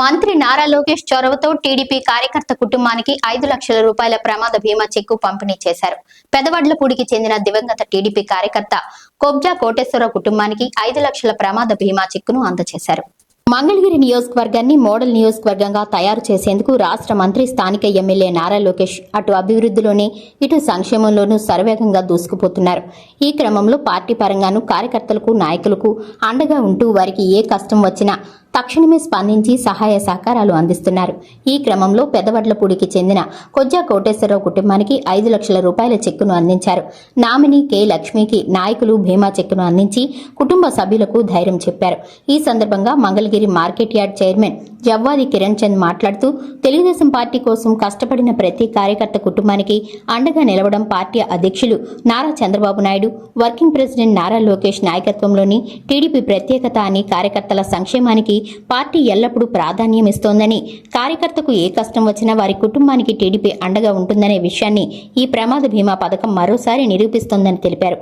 మంత్రి నారా లోకేష్ చొరవతో టీడీపీ కార్యకర్త కుటుంబానికి 5 లక్షల రూపాయల ప్రమాద బీమా చెక్కు పంపిణీ చేశారు. పెదవడ్లపూడికి చెందిన దివంగత టీడీపీ కార్యకర్త కొబ్జా కోటేశ్వరరావు కుటుంబానికి 5 లక్షల ప్రమాద బీమా చెక్కును అందజేశారు. మంగళగిరి నియోజకవర్గాన్ని మోడల్ నియోజకవర్గంగా తయారు చేసేందుకు రాష్ట్ర మంత్రి స్థానిక ఎమ్మెల్యే నారా లోకేష్ అటు అభివృద్ధిలోనే ఇటు సంక్షేమంలోనూ శరవేగంగా దూసుకుపోతున్నారు. ఈ క్రమంలో పార్టీ పరంగానూ కార్యకర్తలకు నాయకులకు అండగా ఉంటూ వారికి ఏ కష్టం వచ్చినా తక్షణమే స్పందించి సహాయ సహకారాలు అందిస్తున్నారు. ఈ క్రమంలో పెదవడ్లపూడికి చెందిన కొజ్జా కోటేశ్వరరావు కుటుంబానికి 5 లక్షల రూపాయల చెక్కును అందించారు. నామిని కె లక్ష్మికి నాయకులు బీమా చెక్కును అందించి కుటుంబ సభ్యులకు ధైర్యం చెప్పారు. ఈ సందర్భంగా Mangalagiri market yard chairman Javvadi Kiran Chand మాట్లాడుతూ తెలుగుదేశం పార్టీ కోసం కష్టపడిన ప్రతి కార్యకర్త కుటుంబానికి అండగా నిలవడం పార్టీ అధ్యక్షులు నారా చంద్రబాబు నాయుడు, వర్కింగ్ ప్రెసిడెంట్ నారా లోకేష్ నాయకత్వంలోని టీడీపీ ప్రత్యేకత అని కార్యకర్తల సంక్షేమానికి పార్టీ ఎల్లప్పుడూ ప్రాధాన్యం ఇస్తోందని, కార్యకర్తకు ఏ కష్టం వచ్చినా వారి కుటుంబానికి టీడీపీ అండగా ఉంటుందనే విషయాన్ని ఈ ప్రమాద బీమా పథకం మరోసారి నిరూపిస్తోందని తెలిపారు.